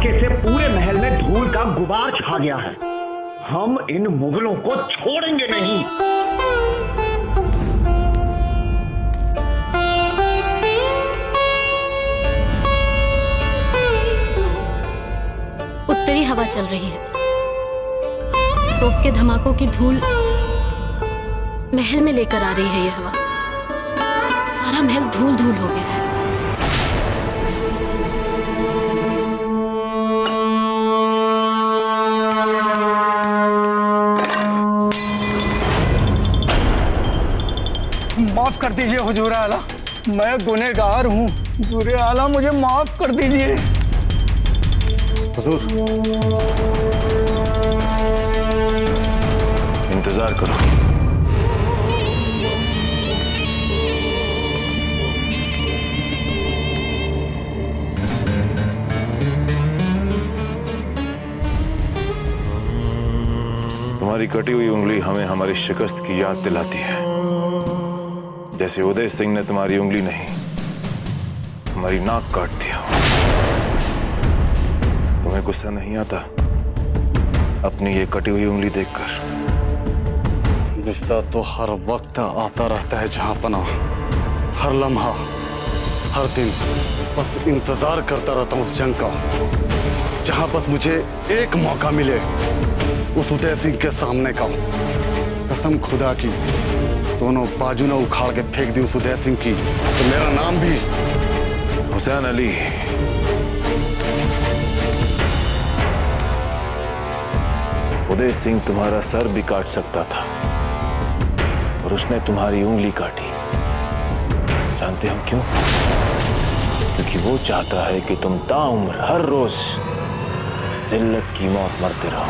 धमाके से पूरे महल में धूल का गुबार छा गया है। हम इन मुगलों को छोड़ेंगे नहीं। उत्तरी हवा चल रही है, तोप के धमाकों की धूल महल में लेकर आ रही है। यह हवा, सारा महल धूल धूल हो गया है। माफ कर दीजिए हुजूर आला, मैं गुनहगार हूँ। हुजूर आला मुझे माफ कर दीजिए। हुजूर, इंतजार करो। तुम्हारी कटी हुई उंगली हमें हमारी शिकस्त की याद दिलाती है, जैसे उदय सिंह ने तुम्हारी उंगली नहीं, हमारी नाक काट दिया। तुम्हें गुस्सा नहीं आता अपनी ये कटी हुई उंगली देखकर? गुस्सा तो हर वक्त आता रहता है जहां पना, हर लम्हा, हर दिन। बस इंतजार करता रहता हूं उस जंग का, जहां बस मुझे एक मौका मिले उस उदय सिंह के सामने का। कसम खुदा की, दोनों बाजू न उखाड़ के फेंक दी उस उदय सिंह की, तो मेरा नाम भी हुसैन अली। उदय सिंह तुम्हारा सर भी काट सकता था और उसने तुम्हारी उंगली काटी। जानते हो क्यों? क्योंकि वो चाहता है कि तुम ताउम्र हर रोज जिल्लत की मौत मरते रहो।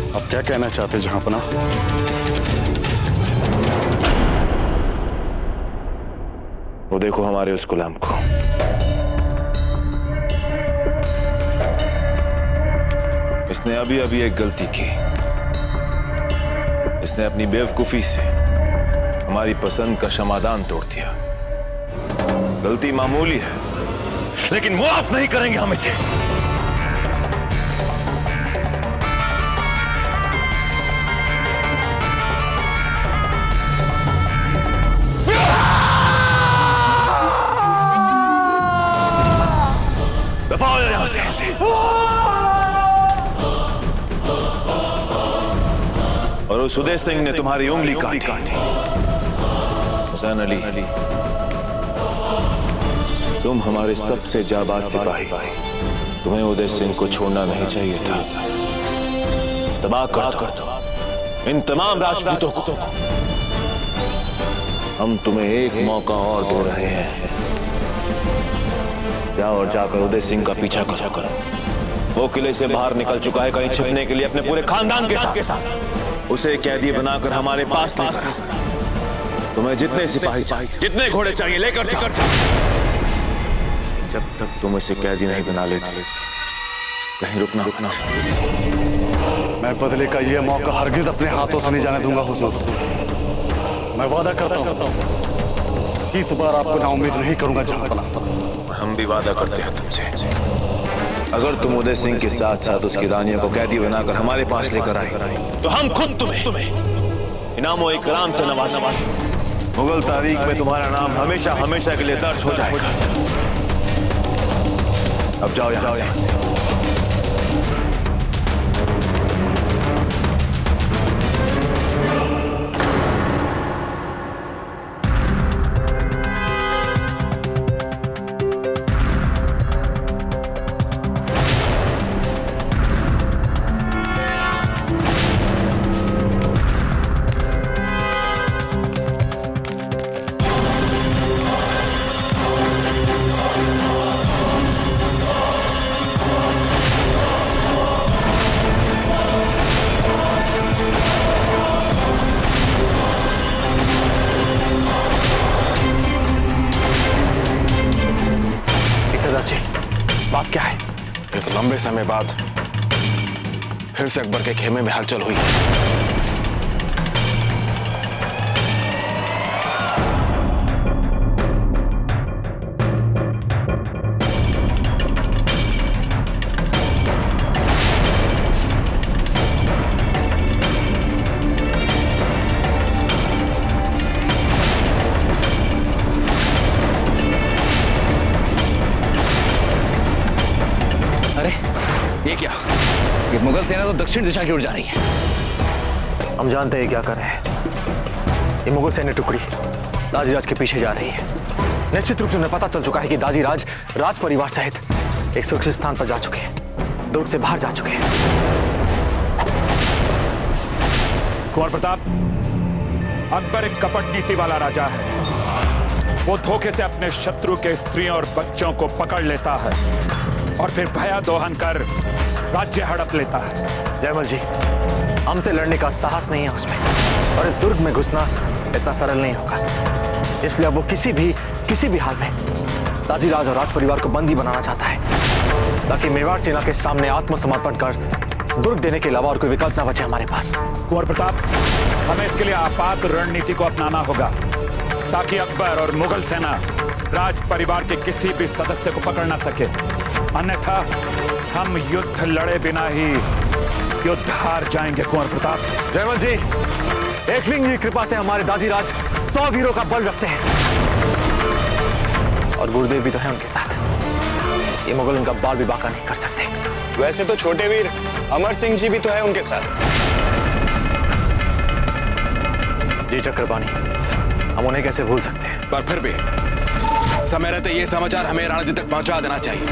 आप क्या कहना चाहते जहांपना? वो देखो हमारे उस गुलाम को। इसने अभी अभी एक गलती की। इसने अपनी बेवकूफी से हमारी पसंद का क्षमादान तोड़ दिया। गलती मामूली है, लेकिन मुआफ नहीं करेंगे हम इसे। यहां से। और उस उदय सिंह ने तुम्हारी उंगली काटी। हुसैन अली, तुम हमारे सबसे जाबाज सिपाही, तुम्हें उदय सिंह को छोड़ना नहीं चाहिए था। तबाह कर दो इन तमाम राजपूतों को। हम तुम्हें एक मौका और दे रहे हैं। जाओ और जाकर उदय सिंह का पीछा करो। वो किले से बाहर निकल चुका है, कहीं छिपने के लिए अपने पूरे खानदान के साथ। उसे कैदी बनाकर हमारे पास लेकर आओ। तुम्हें जितने सिपाही चाहिए, जितने घोड़े चाहिए, लेकर जाओ। जब तक तुम इसे कैदी नहीं बना लेते, कहीं रुकना। मैं बदले का ये मौका हरगिज अपने हाथों से नहीं जाने दूंगा हुजूर। मैं वादा करता हूं कि इस बार आपको नाउम्मीद नहीं करूंगा जहांपना। हम भी वादा करते हैं तुमसे, अगर तुम उदय सिंह के साथ साथ उसकी रानियों को कैदी बनाकर हमारे पास लेकर आए, तो हम खुद तुम्हें इनामो इकराम से नवाजेंगे। मुगल तारीख में तुम्हारा नाम हमेशा हमेशा के लिए दर्ज हो जाएगा। अब जाओ यहां से। बात क्या है? एक लंबे समय बाद फिर से अकबर के खेमे में हलचल हुई है। क्या? ये मुगल सेना तो दक्षिण दिशा की ओर जा रही है। हम जानते हैं क्या कर रहे हैं। ये मुगल सैन्य टुकड़ी दाजीराज के पीछे जा रही है। निश्चित रूप से उन्हें पता चल चुका है कि दाजीराज राज परिवार सहित एक सुरक्षित स्थान पर जा चुके हैं, दुर्ग से बाहर जा चुके हैं। कुंवर प्रताप, अकबर एक कपट नीति वाला राजा है। वो धोखे से अपने शत्रु के स्त्रियों और बच्चों को पकड़ लेता है और फिर भया दोहन कर राज्य हड़प लेता है। जयमल जी, हमसे लड़ने का साहस नहीं है उसमें, और इस दुर्ग में घुसना इतना सरल नहीं होगा। इसलिए अब वो किसी भी हाल में दाजीराज और राज परिवार को बंदी बनाना चाहता है, ताकि मेवाड़ सेना के सामने आत्मसमर्पण कर दुर्ग देने के अलावा और कोई विकल्प ना बचे हमारे पास। कुंवर प्रताप, हमें इसके लिए आपात रणनीति को अपनाना होगा, ताकि अकबर और मुगल सेना राज परिवार के किसी भी सदस्य को पकड़ ना सके। अन्यथा हम युद्ध लड़े बिना ही युद्ध हार जाएंगे। कुंवर प्रताप। जयमल जी, एकलिंग की कृपा से हमारे दाजीराज 100 वीरों का बल रखते हैं, और गुरुदेव भी तो है उनके साथ। ये मुगल उनका बाल भी बांका नहीं कर सकते। वैसे तो छोटे वीर अमर सिंह जी भी तो है उनके साथ। जी चक्रपाणी, हम उन्हें कैसे भूल सकते हैं। पर फिर भी समय रहते ये समाचार हमें राणा जी तक पहुंचा देना चाहिए,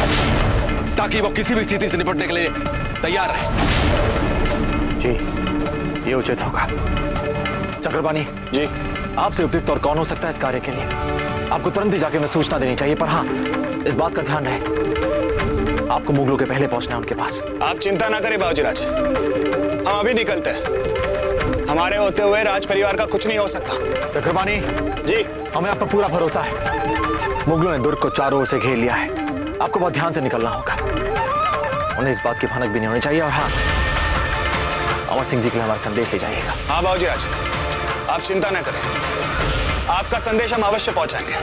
ताकि वो किसी भी स्थिति से निपटने के लिए तैयार रहे। जी, ये उचित होगा। चक्रपाणी जी, आपसे उपयुक्त और कौन हो सकता है इस कार्य के लिए? आपको तुरंत ही जाके उन्हें सूचना देनी चाहिए, पर हाँ, इस बात का ध्यान रहे, आपको मुगलों के पहले पहुंचना है उनके पास। आप चिंता ना करें बाबूजीराज, हम अभी निकलते हैं। हमारे होते हुए राज परिवार का कुछ नहीं हो सकता। चक्रपाणी जी, हमें आप पर पूरा भरोसा है। मुगलों ने दुर्ग को चारों ओर से घेर लिया है, आपको बहुत ध्यान से निकलना होगा। उन्हें इस बात की भनक भी नहीं होनी चाहिए। और हाँ, अमर सिंह जी के लिए हमारा संदेश ले जाइएगा। हाँ बाबूजीराज, आप चिंता ना करें, आपका संदेश हम अवश्य पहुंचाएंगे।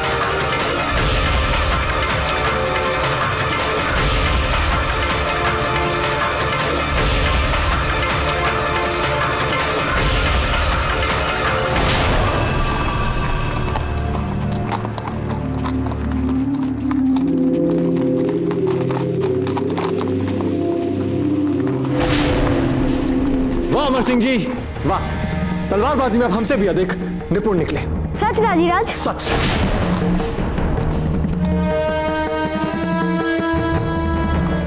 वाह अमर सिंह जी, वाह, तलवारबाजी में अब हमसे भी अधिक निपुण निकले। सच दाजीराज? सच।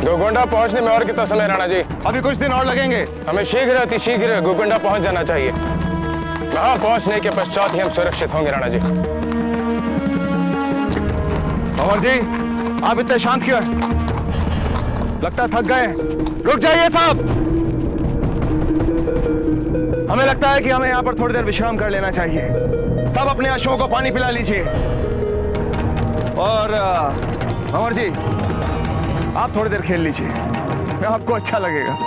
गोगोंडा पहुंचने में और कितना समय राणा जी? अभी कुछ दिन और लगेंगे। हमें शीघ्र अति शीघ्र गोगोंडा पहुंच जाना चाहिए। वहां पहुंचने के पश्चात ही हम सुरक्षित होंगे राणा जी। अमर जी, आप इतने शांत क्यों हैं? लगता है थक गए। रुक जाइए साहब, हमें लगता है कि हमें यहाँ पर थोड़ी देर विश्राम कर लेना चाहिए। सब अपने अश्वों को पानी पिला लीजिए। और अमर जी, आप थोड़ी देर खेल लीजिए, आपको अच्छा लगेगा।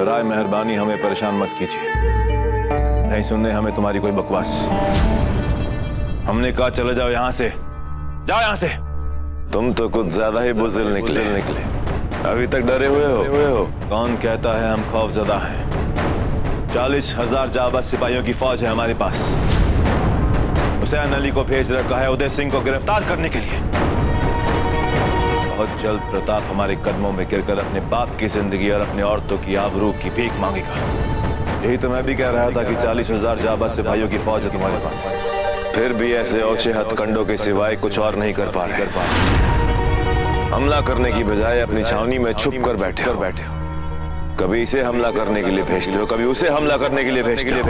राय मेहरबानी हमें परेशान मत कीजिए, नहीं सुनने हमें तुम्हारी कोई बकवास। हमने कहा चले जाओ यहाँ से, जाओ यहाँ से। तुम तो कुछ ज्यादा ही बुज़दिल निकले। अभी तक डरे हुए हो। कौन कहता है हम खौफजदा हैं? 40,000 जाबाज सिपाहियों की फौज है हमारे पास। हुसैन अली को भेज रखा है उदय सिंह को गिरफ्तार करने के लिए। बहुत जल्द प्रताप हमारे कदमों में गिरकर अपने बाप की जिंदगी और अपने औरतों की आबरू की भीख मांगेगा। यही तो मैं भी कह रहा था कि 40,000 जाबाज सिपाहियों की फौज है तुम्हारे पास, फिर भी ऐसे औचे हथकंडों के सिवाय कुछ और नहीं कर पा रहे। हमला करने की बजाय अपनी छावनी में छुप कर बैठे हो। कभी इसे हमला करने के लिए भेजते हो, कभी उसे हमला करने के लिए भेजते हो।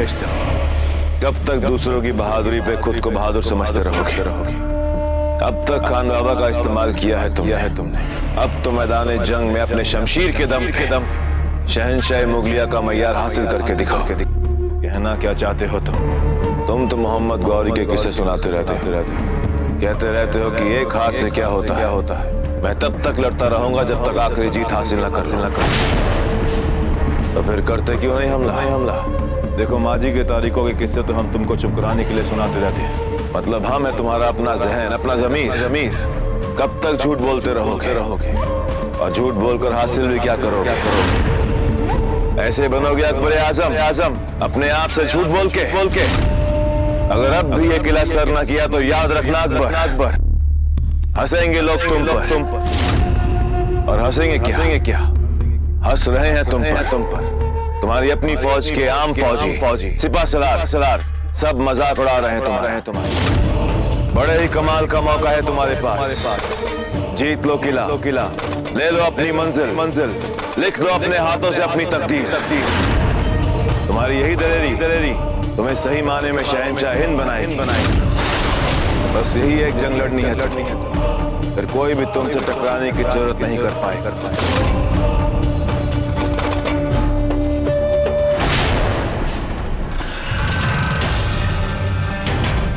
कब तक दूसरों की बहादुरी पे खुद को बहादुर समझते रहोगे? अब तक खान बाबा का इस्तेमाल किया है तुमने। अब तो मैदान जंग में अपने शमशीर के दम शहंशाह मुगलिया का मय्यार हासिल करके दिखाओ। कहना क्या चाहते हो तुम तो मोहम्मद गौरी के किस्से सुनाते रहते हो। कहते रहते हो कि एक हार से क्या होता है। मैं तब तक लड़ता रहूंगा जब तक आखिरी जीत हासिल न कर लूं। तो फिर करते क्यों नहीं हमला? देखो माजी के तारीखों के किस्से तो हम तुमको चुप कराने के लिए सुनाते रहते हैं, मतलब हाँ, मैं तुम्हारा अपना जहन, अपना जमीर कब तक झूठ बोलते रहोगे और झूठ बोलकर हासिल भी क्या करोगे? ऐसे बनोगे अकबर आजम, अपने आप से झूठ बोल के। अगर अब भी ये किला सर न किया तो याद रखना अकबर, हंसेंगे लोग तुम पर। और हंसेंगे क्या? हंस रहे हैं तुम पर। तुम्हारी अपनी फौज के आम फौजी सिपा सलार सब मजाक उड़ा रहे हैं तुम्हारे। बड़े ही कमाल का मौका है तुम्हारे पास। जीत लो किला, ले लो अपनी मंजिल, लिख दो अपने हाथों से अपनी तकदीर। तुम्हारी यही दलेरी तुम्हें सही माने में शहंशाह हिंद बनाएगी। बस यही एक जंग लड़नी है, फिर कोई भी तुमसे टकराने की जरूरत नहीं कर पाए।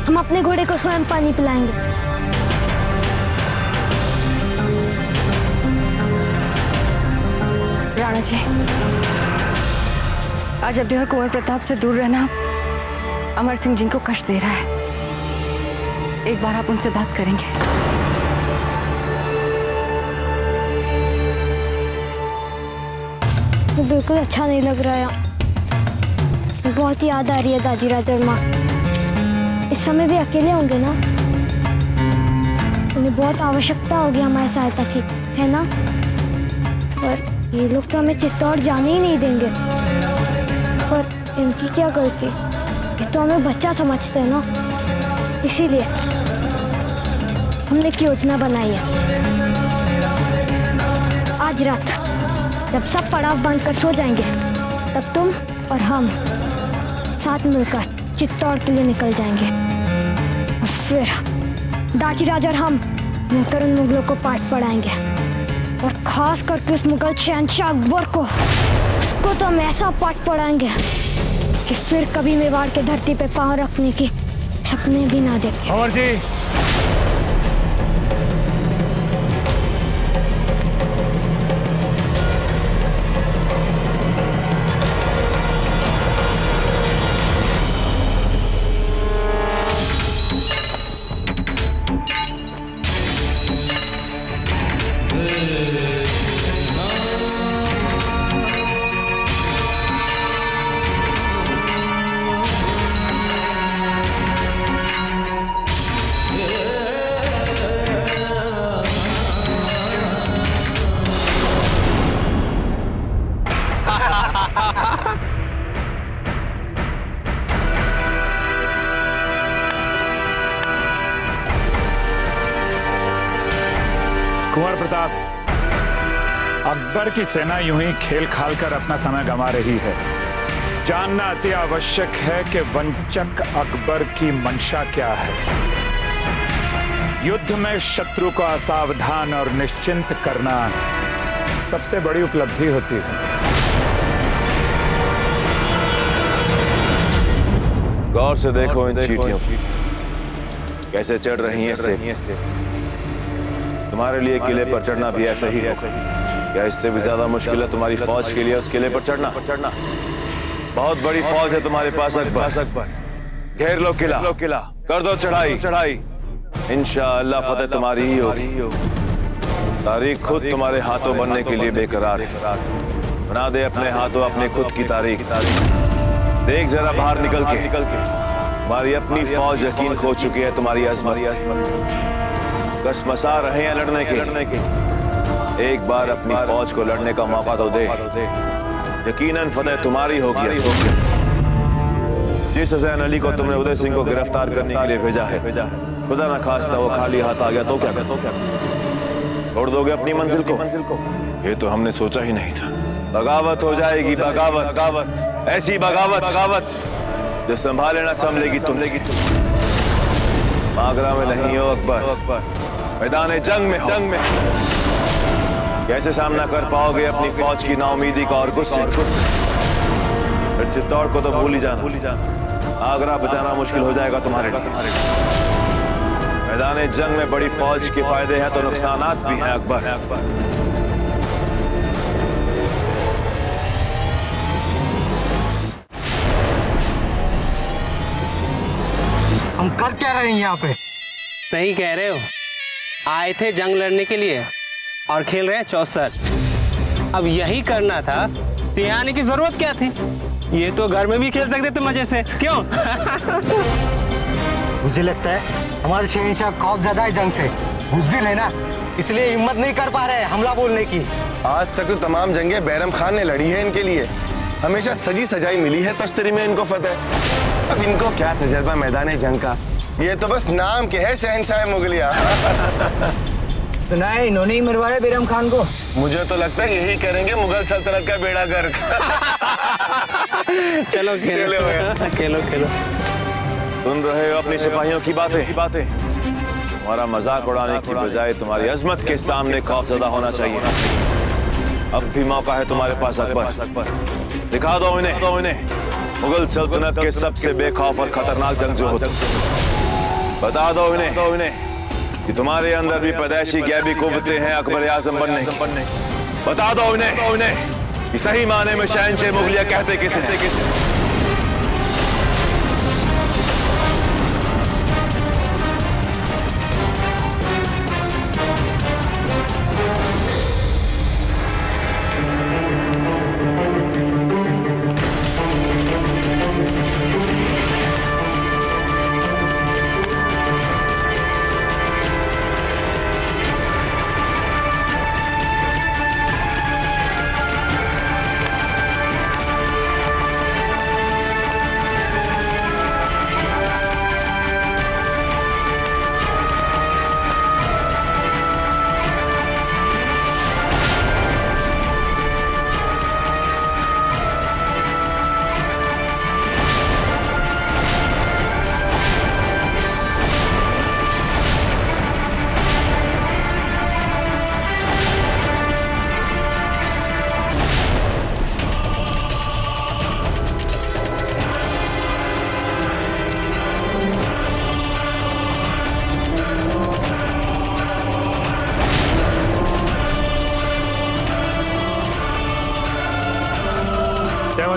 हम अपने घोड़े को स्वयं पानी पिलाएंगे। राणा जी, आज अवधि और कुंवर प्रताप से दूर रहना अमर सिंह जी को कष्ट दे रहा है। एक बार आप उनसे बात करेंगे? बिल्कुल अच्छा नहीं लग रहा है। बहुत याद आ रही है दादी राज और माँ। इस समय भी अकेले होंगे ना? उन्हें बहुत आवश्यकता होगी हमारी सहायता की, है ना? और ये लोग तो हमें चित्तौड़ जाने ही नहीं देंगे। पर इनकी क्या गलती? ये तो हमें बच्चा समझते हैं ना, इसीलिए हमने एक योजना बनाई है। आज रात जब सब पड़ाव बांधकर सो जाएंगे, तब तुम और हम साथ मिलकर चित्तौड़ के लिए निकल जाएंगे। और फिर दाची राजा और हम मिलकर उन मुगलों को पाठ पढ़ाएंगे। और खास करके उस मुगल शहंशाह अकबर को, उसको तो हम ऐसा पाठ पढ़ाएंगे कि फिर कभी मेवाड़ के धरती पे पांव रखने की सपने भी ना देखे। कंवर जी, कुंवर प्रताप, अकबर की सेना यूं ही खेल खाल कर अपना समय गंवा रही है। जानना अति आवश्यक है कि वंचक अकबर की मंशा क्या है। युद्ध में शत्रु को असावधान और निश्चिंत करना सबसे बड़ी उपलब्धि होती है। गौर से देखो इन चींटियों कैसे चढ़ रही हैं से। तुम्हारे लिए किले पर चढ़ना भी ऐसा ही है। क्या इससे भी ज्यादा मुश्किल है तुम्हारी फौज के लिए उस किले पर चढ़ना? बहुत बड़ी फौज है तुम्हारे पास अकबर। घेर लो किला, कर दो चढ़ाई। इंशाअल्लाह फतेह तुम्हारी ही होगी। तारीख खुद तुम्हारे हाथों बनने के लिए बेकरार है। बना दे अपने हाथों अपने खुद की तारीख। देख जरा बाहर निकल के तुम्हारी अपनी फौज यकीन खो चुकी है तुम्हारी अजमत। कसमसा रहे हैं लड़ने के। एक बार अपनी फौज को लड़ने का मौका तो दे। यकीनन फतेह तुम्हारी होगी। जिस हुसैन अली को तुमने उदय सिंह को गिरफ्तार करने के लिए भेजा है, खुदा न खास्ता वो खाली हाथ आ गया तो क्या छोड़ दोगे अपनी मंजिल को? ये तो हमने सोचा ही नहीं था। बगावत हो जाएगी, बगावत, ऐसी बगावत जो संभाले ना संभलेगी तुम। आगरा में नहीं हो अकबर, मैदान जंग में कैसे सामना कर पाओगे अपनी फौज की नाउमीदी का और गुस्से? फिर चित्तौड़ को तो भूल ही जाना। आगरा बचाना मुश्किल हो जाएगा तुम्हारे लिए। मैदान जंग में बड़ी फौज के फायदे हैं तो नुकसानात भी हैं अकबर। हम कर क्या रहे हैं यहाँ पे? सही कह रहे हो, आए थे जंग लड़ने के लिए और खेल रहे हैं चौसर। अब यही करना था तो यहाँ आने की जरूरत क्या थी? ये तो घर में भी खेल सकते थे मजे से, क्यों? मुझे लगता है हमारे शहंशाह खौफ ज्यादा है जंग से, बुज़दिल है ना, इसलिए हिम्मत नहीं कर पा रहे हैं हमला बोलने की। आज तक तो तमाम जंगें बैरम खान ने लड़ी है इनके लिए, हमेशा सजी सजाई मिली है तश्तरी में इनको फतेह। अब इनको क्या तजर्बा मैदान जंग का, ये तो बस नाम के है शहंशाह मुगलिया। तो ना इन्होंने ही मरवाया बैरम खान को। मुझे तो लगता है यही करेंगे मुगल सल्तनत का बेड़ा गर्क। चलो खेलो खेलो खेलो। सुन रहे हो अपनी सिपाहियों की बातें? तुम्हारा मजाक उड़ाने की बजाय तुम्हारी अजमत के सामने खौफजदा होना चाहिए। अब भी मौका है तुम्हारे पास अकबर, दिखा दो इन्हें मुगल सल्तनत के सबसे बेखौफ और खतरनाक जंगजू होते। बता दो इन्हें कि तुम्हारे अंदर भी पैदाइशी गैबी कुव्वतें हैं अकबर आज़म बनने। बता दो इन्हें कि सही माने में शहंशाह मुगलिया कहते किसे।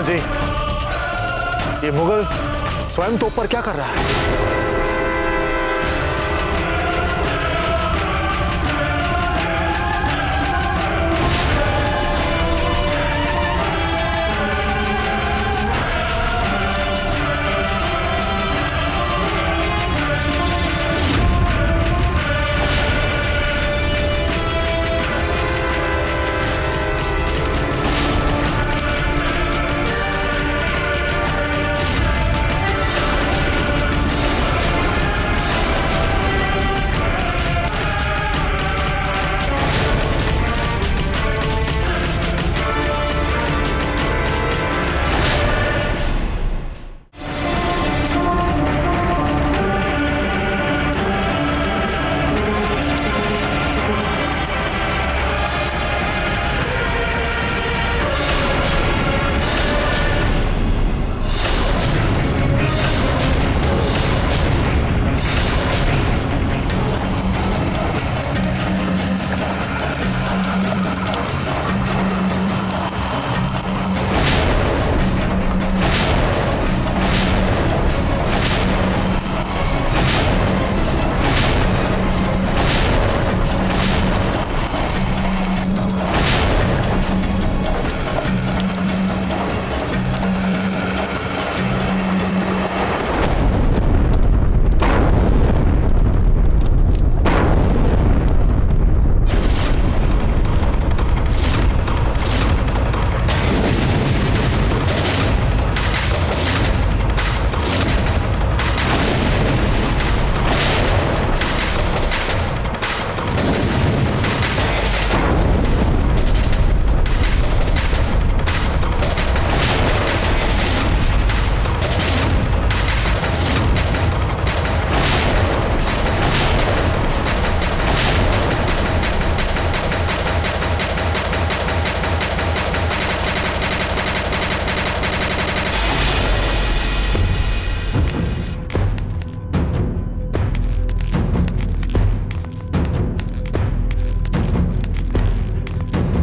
जी, ये मुगल स्वयं तो ऊपर क्या कर रहा है?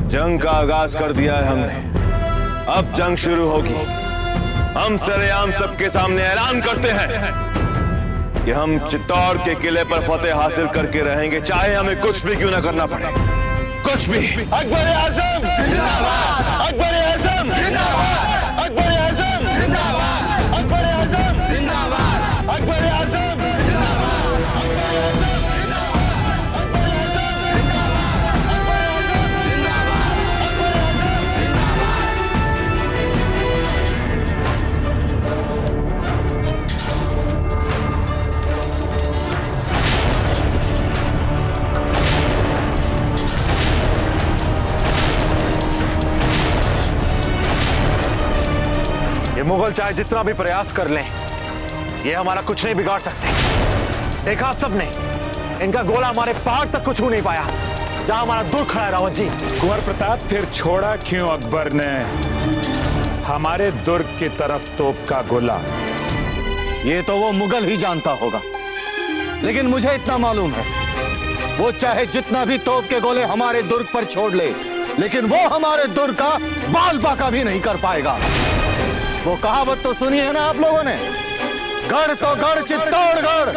जंग का आगाज कर दिया है हमने, अब जंग शुरू होगी। हम सरेआम सबके सामने ऐलान करते हैं कि हम चित्तौड़ के किले पर फतेह हासिल करके रहेंगे, चाहे हमें कुछ भी क्यों ना करना पड़े, कुछ भी। अकबर आजम जिंदाबाद, अकबर आजम जिंदाबाद, अकबर आजम जिंदाबाद, अकबर आजम जिंदाबाद, अकबर आजम जिंदाबाद, अकबर आजम जिंदाबाद, अकबर आजम जिंदाबाद, अकबर आजम जिंदाबाद, अकबर आजम जिंदाबाद। ये मुगल चाहे जितना भी प्रयास कर लें, ये हमारा कुछ नहीं बिगाड़ सकते। देखा आप सबने, इनका गोला हमारे पहाड़ तक कुछ छू नहीं पाया, जहां हमारा दुर्ग खड़ा है। रावत जी, कुंवर प्रताप, फिर छोड़ा क्यों अकबर ने हमारे दुर्ग की तरफ तोप का गोला? ये तो वो मुगल ही जानता होगा, लेकिन मुझे इतना मालूम है, वो चाहे जितना भी तोप के गोले हमारे दुर्ग पर छोड़ ले, लेकिन वो हमारे दुर्ग का बाल बाका भी नहीं कर पाएगा। वो कहावत तो सुनी है ना आप लोगों ने, गढ़ तो गढ़ चित्तौड़गढ़,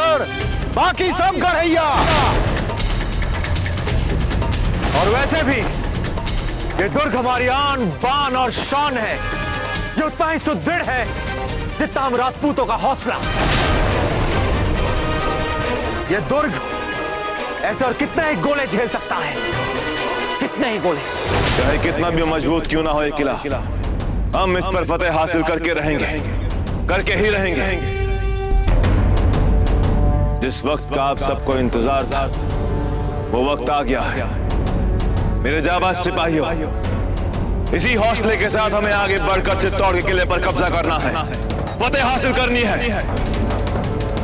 बाकी सब गढ़ैया। और वैसे भी ये दुर्ग हमारी आन बान और शान है। ये उतना ही सुदृढ़ है जितना हम राजपूतों का हौसला। ये दुर्ग ऐसे और कितने ही गोले झेल सकता है, कितने ही गोले। चाहे कितना भी मजबूत क्यों ना हो ये किला, हम इस पर फतेह हासिल करके रहेंगे, करके ही रहेंगे। जिस वक्त का आप सबको इंतजार था, वो वक्त आ गया है। मेरे जाबाज सिपाहियों, इसी हौसले के साथ हमें आगे बढ़कर चित्तौड़ के किले पर कब्जा करना है, फतेह हासिल करनी है।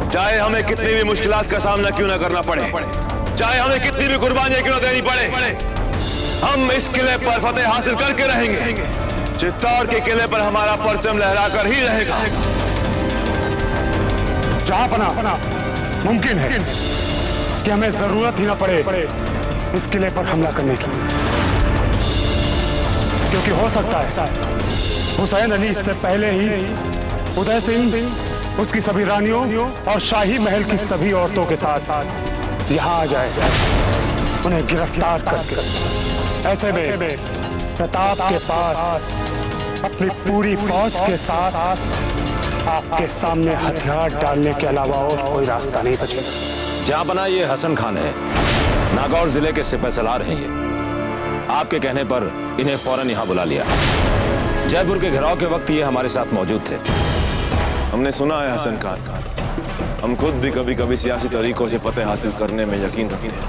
चाहे हमें कितनी भी मुश्किलात का सामना क्यों ना करना पड़े, चाहे हमें कितनी भी कुर्बानियां क्यों ना देनी पड़े, हम इस किले पर फतेह हासिल करके रहेंगे। चित्तौड़ के किले पर हमारा परचम लहराकर ही रहेगा। जहांपना, मुमकिन है कि हमें जरूरत ही ना पड़े इस किले पर हमला करने की, क्योंकि हो सकता है हुसैन अली इससे पहले ही उदय सिंह, उसकी सभी रानियों और शाही महल की सभी औरतों के साथ यहाँ आ जाए, उन्हें गिरफ्तार करके। ऐसे में प्रताप के पास अपनी पूरी फौज के साथ आपके सामने हथियार डालने के अलावा और कोई रास्ता नहीं बचेगा। जहां बना ये हसन खान है, नागौर जिले के सिपहसालार हैं ये। आपके कहने पर इन्हें फौरन यहाँ बुला लिया। जयपुर के घेराव के वक्त ये हमारे साथ मौजूद थे। हमने सुना है हसन खान, हम खुद भी कभी कभी सियासी तरीकों से फतेह हासिल करने में यकीन रखते हैं।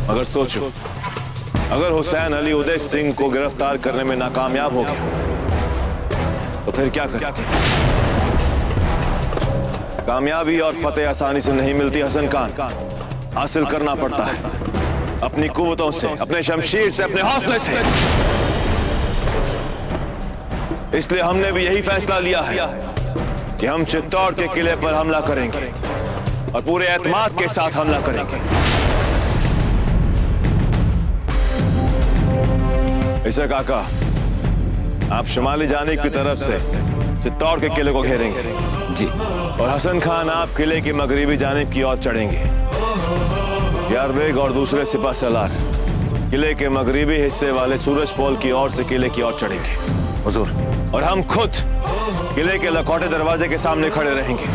अगर सोचो, अगर हुसैन अली उदय सिंह को गिरफ्तार करने में नाकामयाब हो गया तो फिर क्या करें? कामयाबी और फतेह आसानी से नहीं मिलती हसन खान, हासिल करना पड़ता है अपनी कुव्वतों से, अपने शमशीर से, अपने हौसले से। इसलिए हमने भी यही फैसला लिया है कि हम चित्तौड़ के किले पर हमला करेंगे और पूरे एतमाद के साथ हमला करेंगे। इसे काका, आप शुमाली जानिब की तरफ से चित्तौड़ के किले को घेरेंगे जी, और हसन खान आप किले की मगरिबी जानिब की ओर चढ़ेंगे। यार बेग और दूसरे सिपहसालार किले के मगरिबी हिस्से वाले सूरज पोल की ओर से किले की ओर चढ़ेंगे हुजूर। और हम खुद किले के लखौटे दरवाजे के सामने खड़े रहेंगे,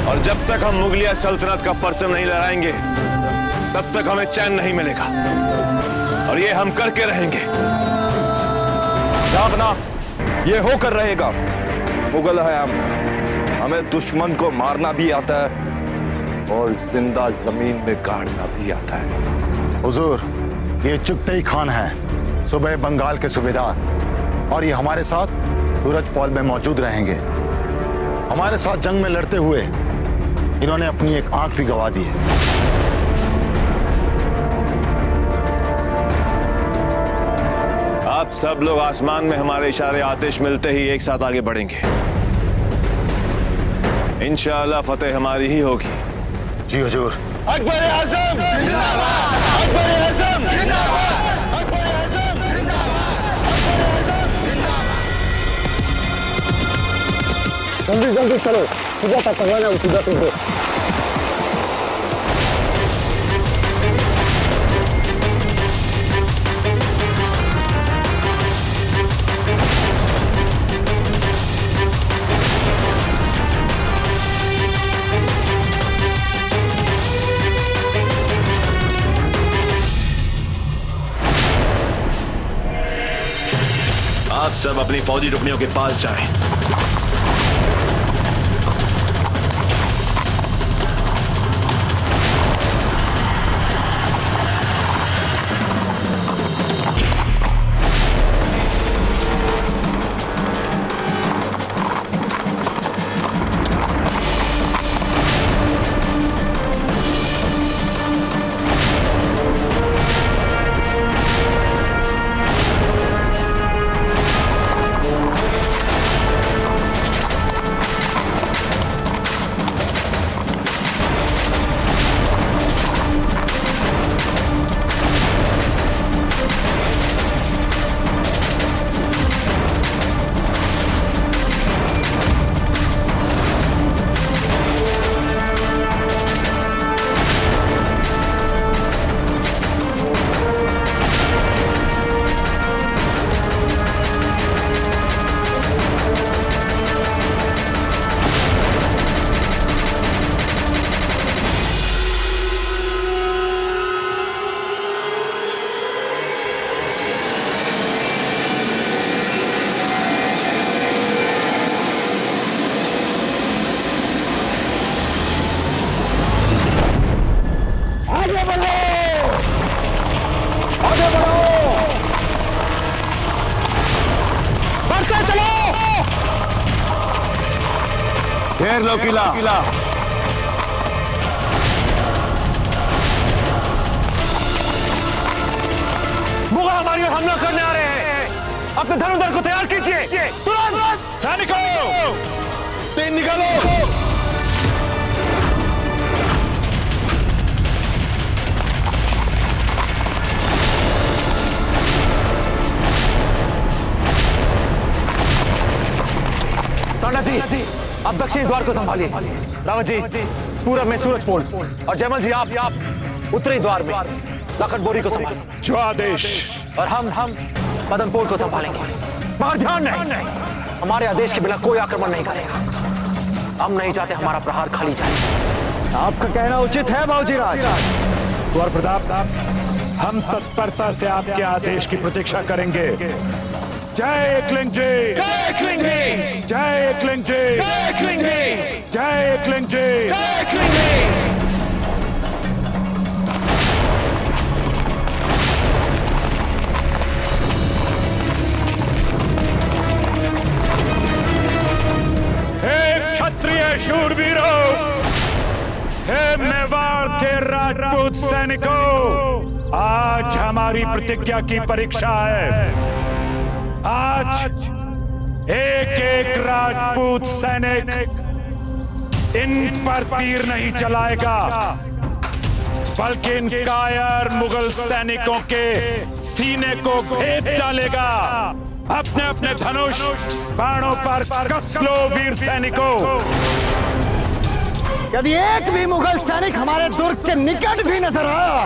और जब तक हम मुगलिया सल्तनत का परचम नहीं लहराएंगे तब तक हमें चैन नहीं मिलेगा, और ये हम करके रहेंगे। जाबना, ये होकर रहेगा। मुगल है हम, हमें दुश्मन को मारना भी आता है और जिंदा जमीन में गाड़ना भी आता है। हुजूर, ये चुगतई खान है, सूबे बंगाल के सूबेदार, और ये हमारे साथ सूरज पोल में मौजूद रहेंगे। हमारे साथ जंग में लड़ते हुए इन्होंने अपनी एक आंख भी गंवा दी है। आप सब लोग आसमान में हमारे इशारे आतिश मिलते ही एक साथ आगे बढ़ेंगे। इंशाअल्लाह फतेह हमारी ही होगी। जी हुजूर। अकबर आजम जिंदाबाद, अकबर आजम जिंदाबाद, अकबर आजम जिंदाबाद, अकबर आजम जिंदाबाद। जल्दी जल्दी चलो, सुबह तक करवाना उसी तुमको। आप सब अपनी फौजी टुकड़ियों के पास जाएं। घेर लो किला। मुगल हमारी ओर हमला करने आ रहे हैं, अपने धनुधर को तैयार कीजिए। तुरंत सैनिकों, तीन निकालो। सांडा जी, आप दक्षिणी द्वार को संभालिए। रावत जी, पूरब में सूरज पोल, और जयमल जी आप उत्तरी द्वार में लखन बोरी को संभालिए। जो आदेश। और हम मदनपुर को संभालेंगे। मगर ध्यान नहीं, हमारे आदेश के बिना कोई आक्रमण नहीं करेगा। हम नहीं चाहते हमारा प्रहार खाली जाए। आपका कहना उचित है बाबूजी राज। कुंवर प्रताप, हम तत्परता से आपके आदेश की प्रतीक्षा करेंगे। जय एकलिंग जी, जय एकलिंग जी, जय एकलिंग जी, जय एकलिंग जी, जय एकलिंग जी, जय एकलिंग जी। क्षत्रिय शूरवीरों, हे मेवाड़ के राजपूत सैनिकों, आज हमारी प्रतिज्ञा की परीक्षा है। आज एक एक राजपूत सैनिक इन पर तीर नहीं चलाएगा, बल्कि इन कायर मुगल सैनिकों के सीने को भेद डालेगा। अपने अपने धनुष बाणों पर कस लो वीर सैनिकों। यदि एक भी मुगल सैनिक हमारे दुर्ग के निकट भी नजर आया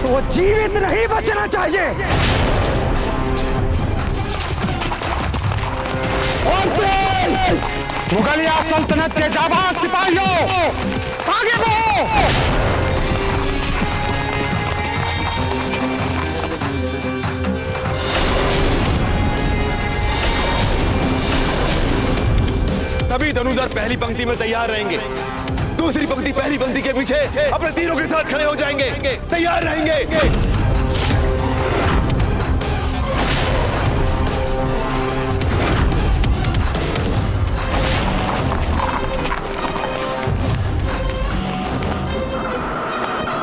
तो वो जीवित नहीं बचना चाहिए। मुगलिया सल्तनत के जाबाज सिपाहियों, आगे बढ़ो। तभी धनुधर पहली पंक्ति में तैयार रहेंगे, दूसरी पंक्ति पहली पंक्ति के पीछे अपने तीरों के साथ खड़े हो जाएंगे, तैयार रहेंगे।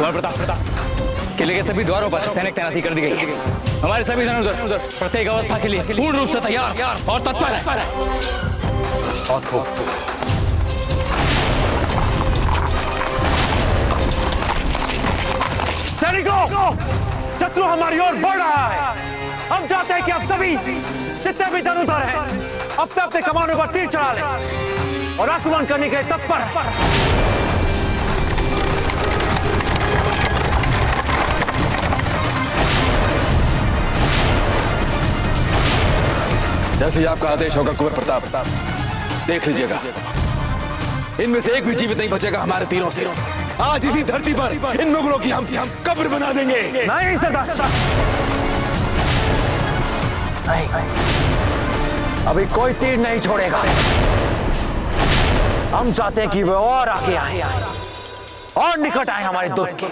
प्रताप, किले के सभी द्वारों पर सैनिक तैनाती कर दी गई है। हमारे सभी धनुधर प्रत्येक अवस्था के लिए पूर्ण रूप से तैयार और तत्पर है। बहुत खूब। सैनिकों, शत्रु हमारी ओर बढ़ रहा है। हम चाहते हैं कि आप सभी जितने भी धनुधर हैं अपने अपने कमानों पर तीर चढ़ा ले और आक्रमण करने के लिए तत्पर है। जैसे ही आपका आदेश होगा कुंवर प्रताप, देख लीजिएगा इनमें से एक भी जीवित नहीं बचेगा हमारे तीरों से। आज इसी धरती पर इन मुगलों की हम कब्र बना देंगे। नहीं सरदार, नहीं, अभी कोई तीर नहीं छोड़ेगा। हम चाहते हैं कि वे और आगे आए और निकट आए हमारे दुर्ग के।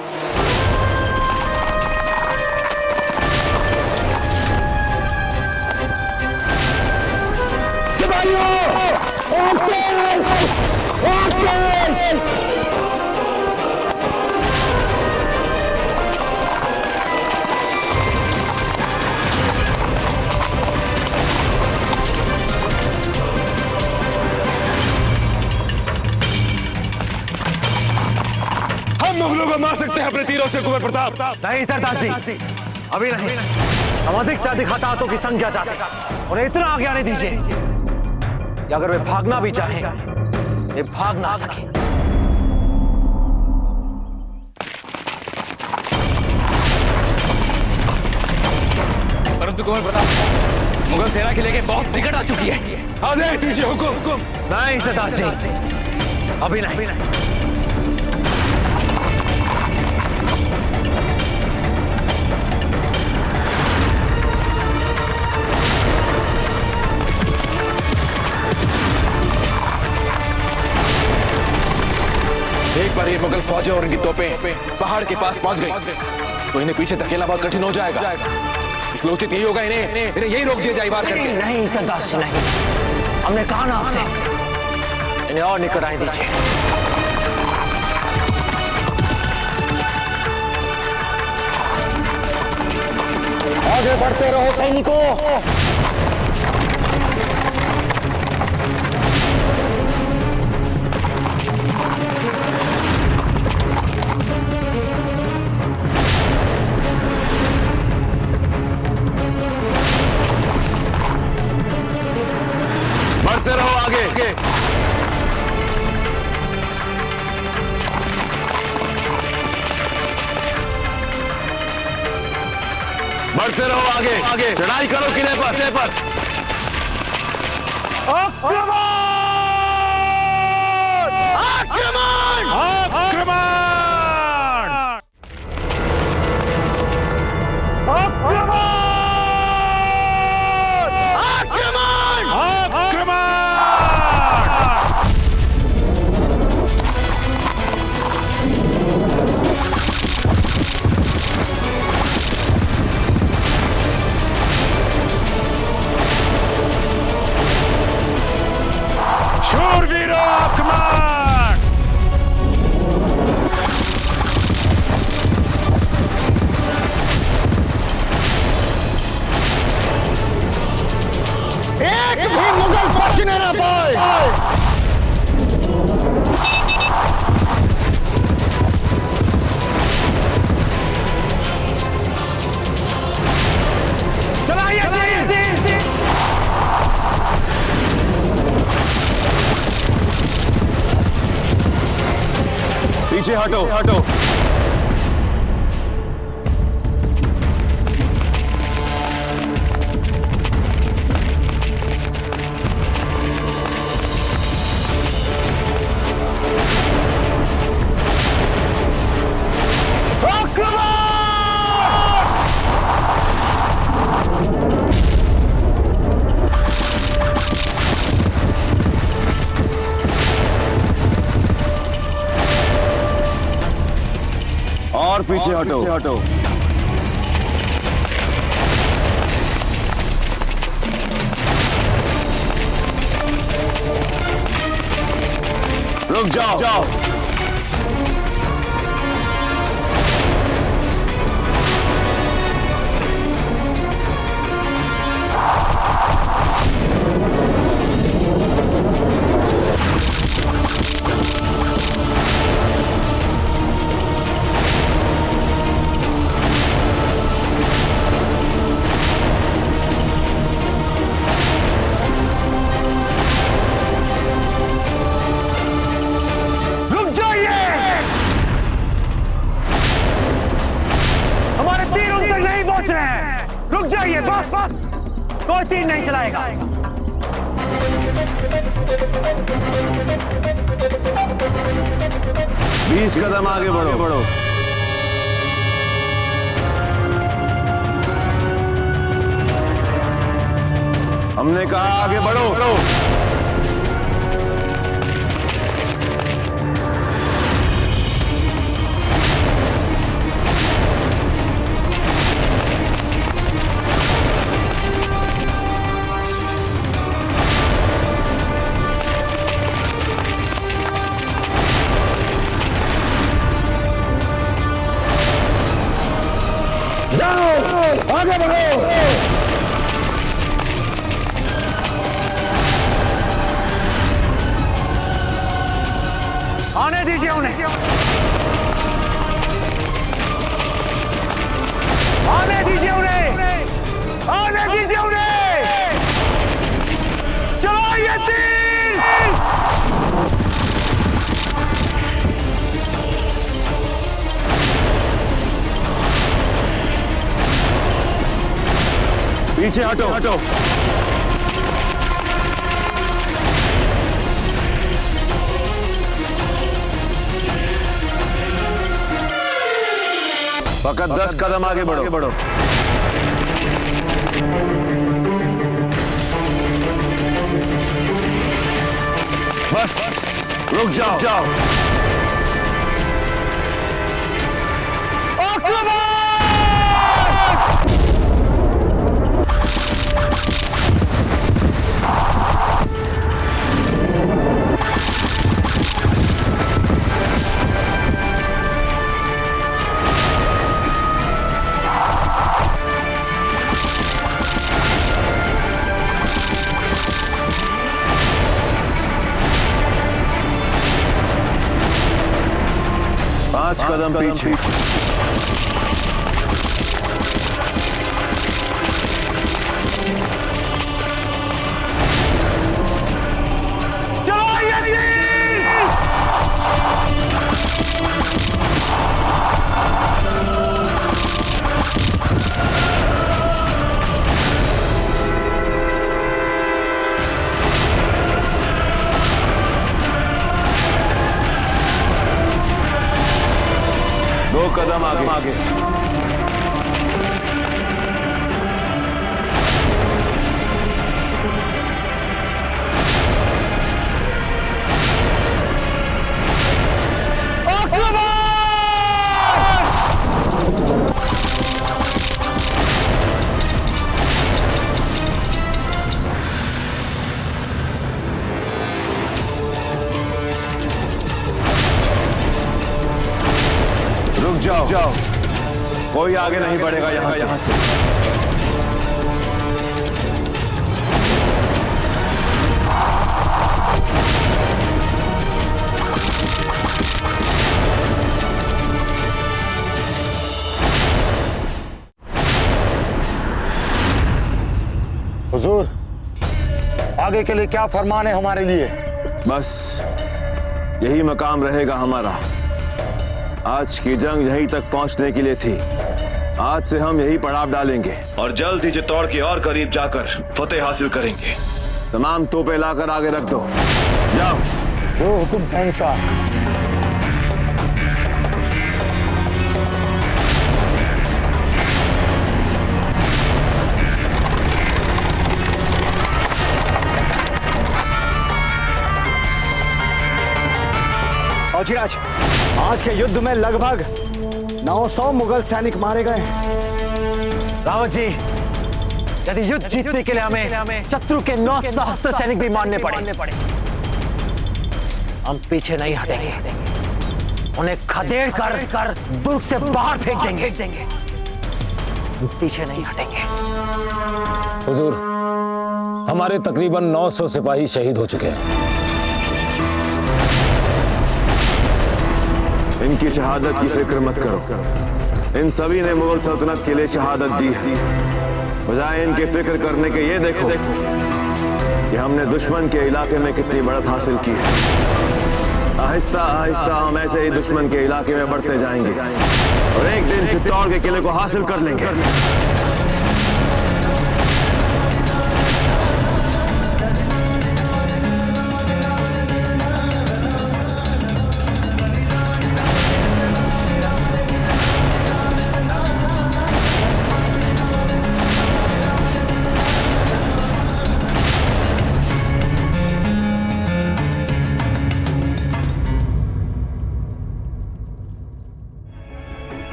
हम मुगलों को मार सकते हैं अपने तीरों से कुंवर प्रताप। नहीं सरदार जी, अभी नहीं। हम अधिक से अधिक हताहतों की संख्या चाहते हैं और इतना आगे आने दीजिए कि अगर वे भागना भी चाहें, वे भाग ना सके। परंतु कुंवर प्रताप, मुगल सेना के लेके बहुत निकट आ चुकी है। आदेश दीजिए, हुकुम। नहीं सरदार जी, अभी नहीं। एक बार ये मुगल फौजें और इनकी तोपें पहाड़ के पास पहुंच गई तो इन्हें पीछे धकेलना बहुत कठिन हो जाएगा। इसलिए उचित यही होगा इन्हें यही रोक दिया जाए वार करके। नहीं सरदार जी, नहीं। हमने कहा ना आपसे, इन्हें और निकट आने दीजिए। आगे बढ़ते रहो सैनिकों। बढ़ते रहो आगे। बढ़ते रहो आगे। चढ़ाई करो किले पर। आक्रमण! आक्रमण! आक्रमण! आक्रमण! शूरवीरों आक्रमण! एक भी मुगल बचने ना पाए। पीछे हटो। और पीछे हटो। रुक जाओ। कोई तीर नहीं चलाएगा। 20 कदम आगे बढ़ो। हमने कहा आगे बढ़ो। आगे बढ़ो। आने दीजिए उन्हें। आने दीजिए उन्हें। आने दीजिए उन्हें। चलो ये तीर। पीछे हटो। फकत 10 कदम आगे बढ़ो। बस रुक जाओ। पांच कदम पीछे। चलो ये तीर। 2 कदम आगे। रुक जाओ। कोई आगे नहीं बढ़ेगा यहां से। हुजूर, आगे के लिए क्या फरमान है हमारे लिए? बस यही मकाम रहेगा हमारा। आज की जंग यहीं तक पहुंचने के लिए थी। आज से हम यही पड़ाव डालेंगे और जल्द ही चित्तौड़ के और करीब जाकर फतेह हासिल करेंगे। तमाम तोपें लाकर आगे रख दो। जाओ। जो हुक्म शहंशाह। औचिराज, आज के युद्ध में लगभग 900 मुगल सैनिक मारे गए। रावत जी, यदि युद्ध जीतने के लिए हमें शत्रु के 9 सहस्त्र सैनिक भी मारने पड़े, हम पीछे नहीं हटेंगे। उन्हें खदेड़ कर दुर्ग से बाहर फेंक देंगे। हम पीछे नहीं हटेंगे। हुजूर, हमारे तकरीबन 900 सिपाही शहीद हो चुके हैं। इनकी शहादत की फिक्र मत करो। इन सभी ने मुगल सल्तनत के लिए शहादत दी है। बजाय इनकी फिक्र करने के ये देखो कि हमने दुश्मन के इलाके में कितनी बढ़त हासिल की है। आहिस्ता आहिस्ता हम ऐसे ही दुश्मन के इलाके में बढ़ते जाएंगे और एक दिन चित्तौड़ के किले को हासिल कर लेंगे।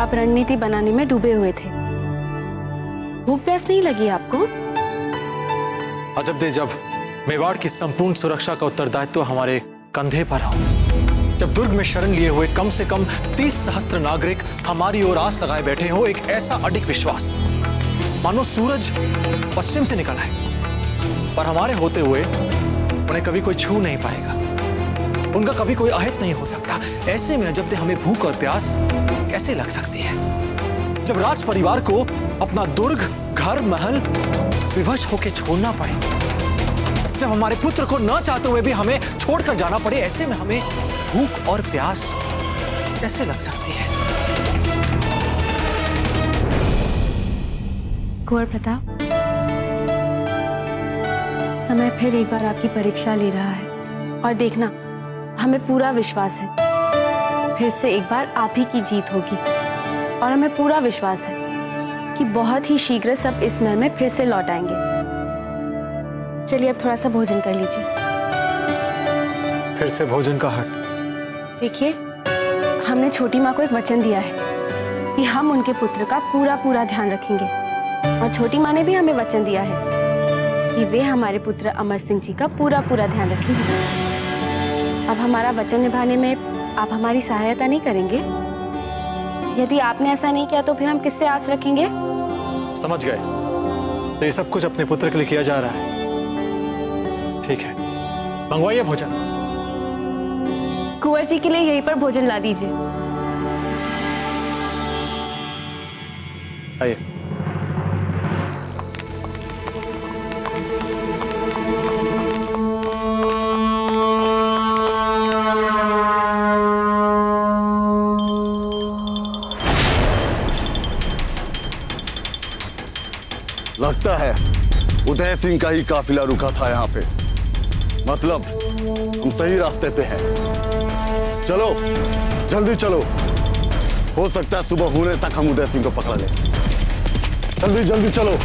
आप रणनीति बनाने में डूबे हुए थे। भूख प्यास नहीं लगी आपको? अजब दे, जब मेवाड़ की संपूर्ण सुरक्षा का उत्तरदायित्व हमारे कंधे पर हो, जब दुर्ग में शरण लिए हुए कम से कम 30 सहस्त्र नागरिक हमारी ओर आस लगाए बैठे हो, एक ऐसा अडिग विश्वास मानो सूरज पश्चिम से निकला है, पर हमारे होते हुए उन्हें कभी कोई छू नहीं पाएगा, उनका कभी कोई अहित नहीं हो सकता। ऐसे में अजब दे हमें भूख और प्यास कैसे लग सकती है, जब राज परिवार को अपना दुर्ग, घर, महल विवश होकर छोड़ना पड़े, जब हमारे पुत्र को न चाहते हुए भी हमें छोड़कर जाना पड़े, ऐसे में हमें भूख और प्यास कैसे लग सकती है? कुंवर प्रताप, समय फिर एक बार आपकी परीक्षा ले रहा है, और देखना, हमें पूरा विश्वास है फिर से एक बार आप ही की जीत होगी, और हमें पूरा विश्वास है कि बहुत ही शीघ्र सब इस महल में फिर से लौट आएंगे। चलिए अब थोड़ा सा भोजन कर लीजिए। फिर से भोजन का हट? देखिए, हमने छोटी माँ को एक वचन दिया है कि हम उनके पुत्र का पूरा पूरा ध्यान रखेंगे, और छोटी माँ ने भी हमें वचन दिया है कि वे हमारे पुत्र अमर सिंह जी का पूरा पूरा ध्यान रखेंगे। अब हमारा वचन निभाने में आप हमारी सहायता नहीं करेंगे? यदि आपने ऐसा नहीं किया तो फिर हम किससे आस रखेंगे? समझ गए, तो ये सब कुछ अपने पुत्र के लिए किया जा रहा है। ठीक है, मंगवाइए भोजन। कुंवर जी के लिए यहीं पर भोजन ला दीजिए। आइए। लगता है उदय सिंह का ही काफिला रुका था यहाँ पे, मतलब हम सही रास्ते पे हैं। चलो जल्दी चलो, हो सकता है सुबह होने तक हम उदय सिंह को पकड़ लें। जल्दी जल्दी चलो।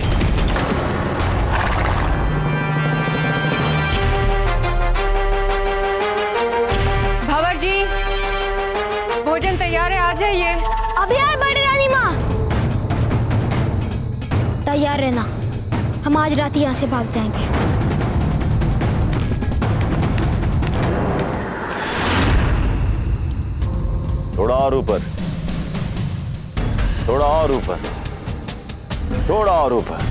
भंवर जी, भोजन तैयार है, आ जाइए। अभी आए बड़ी रानी माँ। तैयार रहना, हम आज रात ही यहाँ से भाग जाएंगे। थोड़ा और ऊपर, थोड़ा और ऊपर, थोड़ा और ऊपर।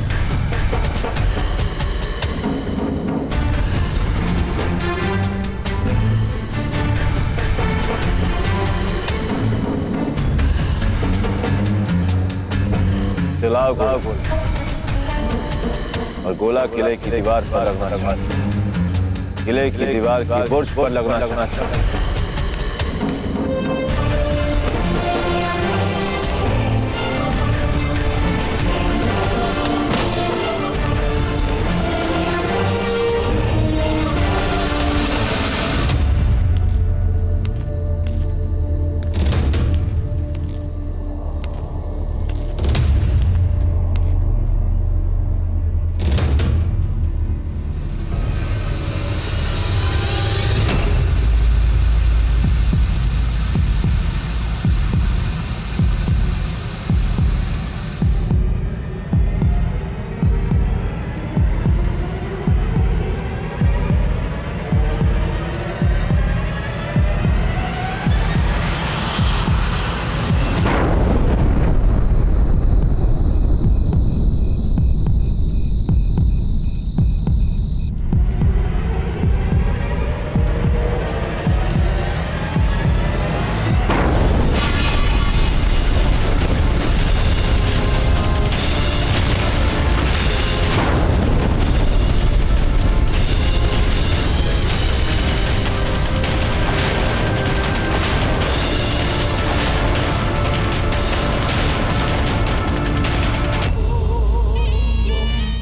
चलाओ गोला, और गोला किले की दीवार पर लगना, किले की दीवार की बुर्ज पर लगना चाहिए।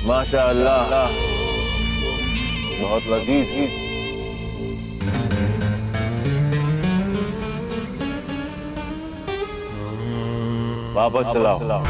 माशाअल्लाह, बहुत लजीज। वापस चलाओ।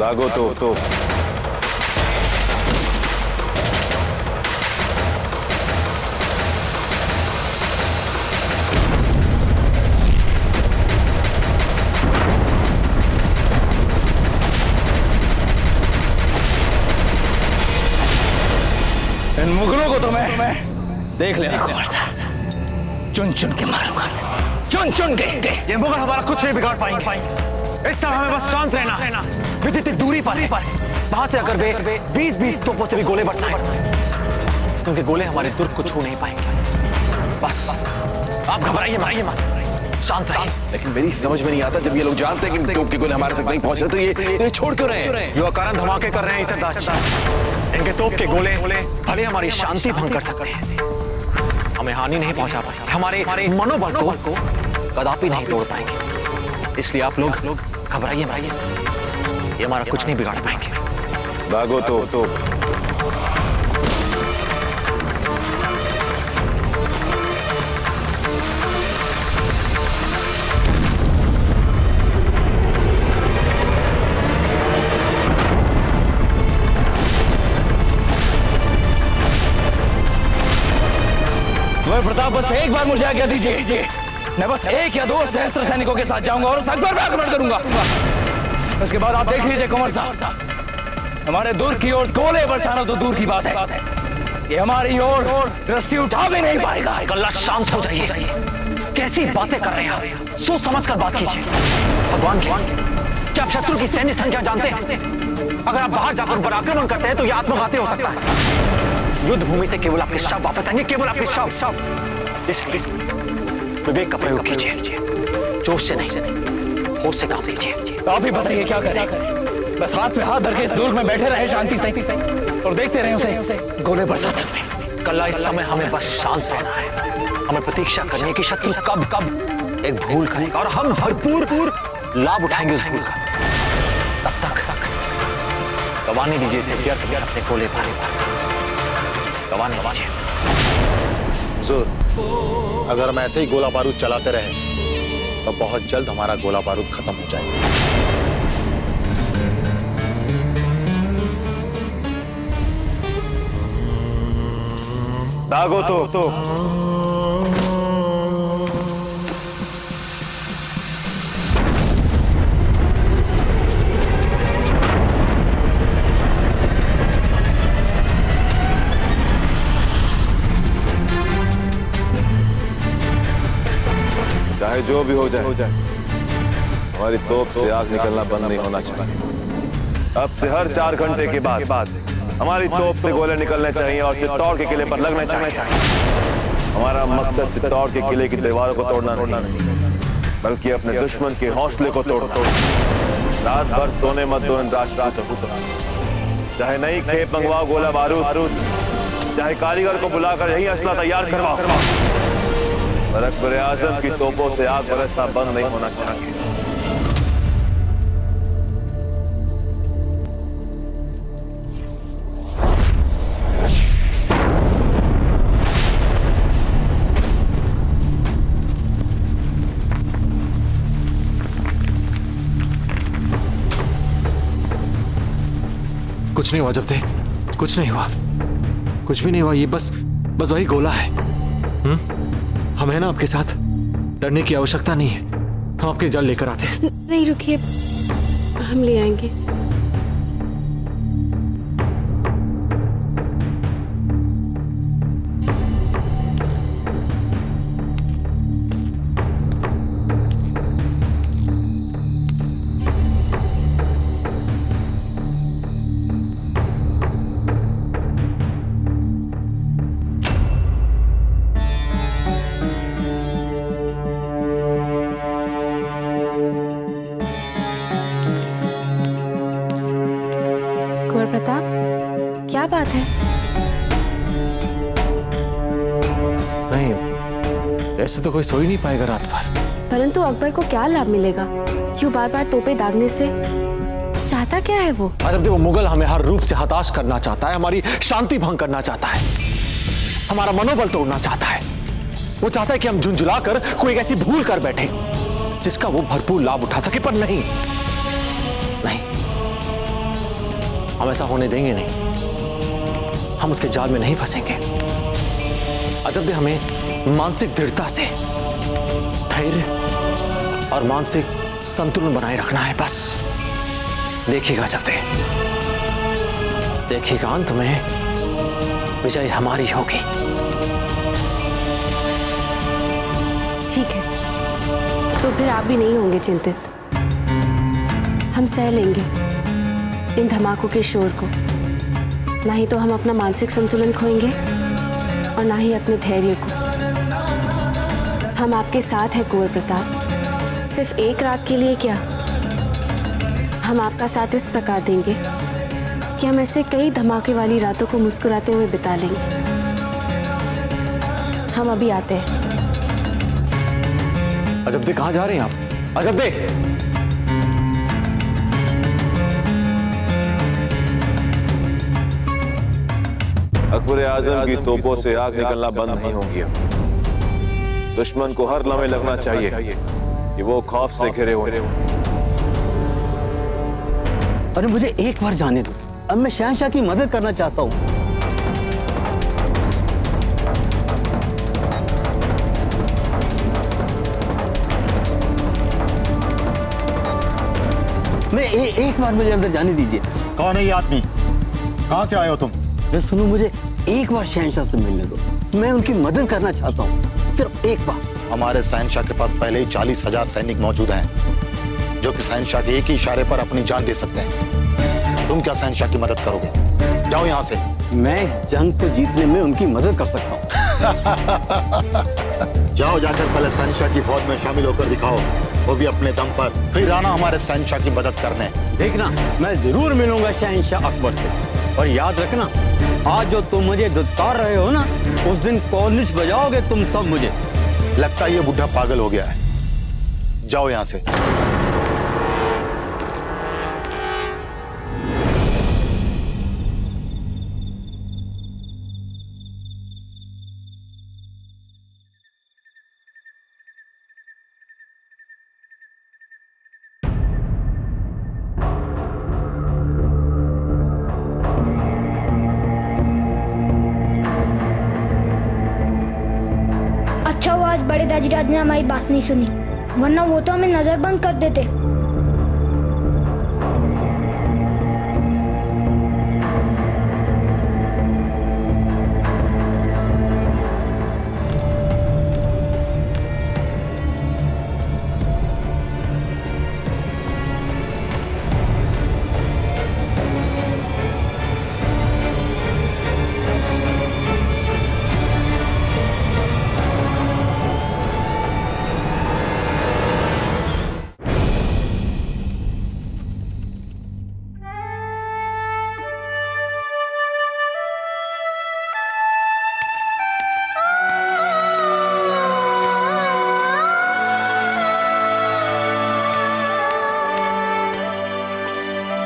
दागो तो इन मुगलों को तो मैं देख लेना कुंवर साहब, चुन चुन के मारूंगा, चुन चुन के। ये मुगल हमारा कुछ नहीं बिगाड़ पाएंगे। इस समय हमें बस शांत रहना। वे जितनी दूरी पर है, वहां से अगर वे 20-20 तोपों से भी गोले बरसाएं, तो उनके गोले हमारे दुर्ग को छू नहीं पाएंगे। बस आप घबराइए मत, शांत रहिए। लेकिन मेरी समझ में नहीं आता, जब ये लोग जानते हैं कि तोप के गोले हमारे तक नहीं पहुंच रहे, तो ये छोड़ क्यों रहे हैं? जो अकारण धमाके कर रहे हैं इसे दास्तान। इनके तोप के गोले भले हमारी शांति भंग कर सकते हैं, हमें हानि नहीं पहुंचा पाएंगे, हमारे मनोबल को कदापि नहीं तोड़ पाएंगे। इसलिए आप लोग घबराइए, ये हमारा कुछ नहीं बिगाड़ पाएंगे। दागो तो प्रताप, बस एक बार मुझे आज्ञा दीजिए। मैं बस 1 या 2 सहस्त्र सैनिकों के साथ जाऊंगा और उस अकबर पर आक्रमण करूंगा। उसके बाद आप देख लीजिए कुंवर साहब, हमारे दुर्ग की ओर गोले बरसाना तो दूर की बात है, ये हमारी ओर दृष्टि उठा भी नहीं पाएगा। अल्लाह, शांत हो जाइए। कैसी बातें कर रहे हैं आप? सोच समझ कर बात कीजिए। भगवान की क्या आप शत्रु की सैन्य संख्या जानते हैं? अगर आप बाहर जाकर ऊपर आक्रमण करते हैं तो यह आत्मघाती हो सकता है। युद्ध भूमि से केवल आपके शव वापस आएंगे, केवल आपके शव। इसलिए विवेक का प्रयोग कीजिए, जोश से नहीं, होश से काम लीजिए। आप ही बताइए क्या करें? बस हाथ पे हाथ धर के इस दुर्ग में बैठे रहे शांति से और देखते रहे उसे गोले बरसाते हुए। कल्ला, इस समय हमें बस शांत रहना है। हमें प्रतीक्षा करनी है कि शत्रु कब एक भूल करेगा और हम भरपूर लाभ उठाएंगे उस भूल का। तब तक गवाने दीजिए इसे, व्यर्थ अपने गोले गवाने दीजिए। हुजूर, अगर हम ऐसे ही गोला बारूद चलाते रहे तो बहुत जल्द हमारा गोला बारूद खत्म हो जाएगा। दागो तो चाहे जो भी हो जाए, हमारी तोप से आग निकलना बंद नहीं होना चाहिए। अब से हर 4 घंटे के बाद हमारी तोप से गोले निकलने चाहिए और चित्तौड़ के किले पर लगने चाहिए। हमारा मकसद चित्तौड़ के किले की दीवारों को तोड़ना नहीं, बल्कि अपने दुश्मन के हौसले को तोड़ना। रात भर सोने मत दो इन राष्ट्रकूटों को। चाहे नई खेप मंगवाओ गोला बारूद, चाहे कारीगर को बुलाकर यही असला तैयार करवाओ, पर अकबर आजम की तोपों से आग बरसना बंद नहीं होना चाहिए। कुछ नहीं हुआ जब्दे, कुछ नहीं हुआ, कुछ भी नहीं हुआ। ये बस वही गोला है। हम है ना आपके साथ, डरने की आवश्यकता नहीं है। हम आपके जल लेकर आते हैं। नहीं, रुकिए, हम ले आएंगे। प्रताप, क्या बात है? नहीं, ऐसे तो कोई सो ही नहीं पाएगा रात भर। परंतु अकबर को क्या लाभ मिलेगा? क्यों बार बार तोपे दागने से? चाहता क्या है वो? जब वो मुगल हमें हर रूप से हताश करना चाहता है, हमारी शांति भंग करना चाहता है, हमारा मनोबल तोड़ना चाहता है। वो चाहता है कि हम झुंझुलाकर कोई ऐसी भूल कर बैठे जिसका वो भरपूर लाभ उठा सके, पर नहीं, हम ऐसा होने देंगे नहीं। हम उसके जाल में नहीं फंसेंगे। अजब दे हमें मानसिक दृढ़ता से धैर्य और मानसिक संतुलन बनाए रखना है बस। देखिएगा अजब दे, देखिएगा अंत में विजय हमारी होगी। ठीक है, तो फिर आप भी नहीं होंगे चिंतित। हम सह लेंगे इन धमाकों के शोर को। ना ही तो हम अपना मानसिक संतुलन खोएंगे और ना ही अपने धैर्य को। हम आपके साथ हैं कुंवर प्रताप। सिर्फ एक रात के लिए क्या, हम आपका साथ इस प्रकार देंगे कि हम ऐसे कई धमाके वाली रातों को मुस्कुराते हुए बिता लेंगे। हम अभी आते हैं। अजब दे, कहाँ जा रहे हैं आप? अजब दे, अकबर आजम की तोपों से आग निकलना बंद नहीं होगी। दुश्मन को हर लम्हे लगना चाहिए कि वो खौफ से घिरे हुए। अरे मुझे एक बार जाने दो, अब मैं शहंशाह की मदद करना चाहता हूँ। मैं एक बार मुझे अंदर जाने दीजिए। कौन है ये आदमी? कहाँ से आए हो तुम? मैं सुनो, मुझे एक बार शहंशाह से मिलने दो। मैं उनकी मदद करना चाहता हूँ, सिर्फ एक बार। हमारे शहंशाह के पास पहले ही 40,000 सैनिक मौजूद हैं, जो कि शहंशाह के एक ही इशारे पर अपनी जान दे सकते हैं। तुम क्या शहंशाह की मदद करोगे? जाओ यहाँ से। मैं इस जंग को जीतने में उनकी मदद कर सकता हूँ। जाओ, जाकर पहले शहंशाह की फौज में शामिल होकर दिखाओ, वो भी अपने दम पर। फिर आना हमारे शहंशाह की मदद करने। देखना, मैं जरूर मिलूंगा शहंशाह अकबर से। और याद रखना, आज जो तुम मुझे दुत्कार रहे हो ना, उस दिन कॉर्निश बजाओगे तुम सब मुझे। लगता है ये बुढ़ा पागल हो गया है। जाओ यहाँ से। अच्छा हुआ आज बड़े दाजीराज ने हमारी बात नहीं सुनी, वरना वो तो हमें नजरबंद कर देते।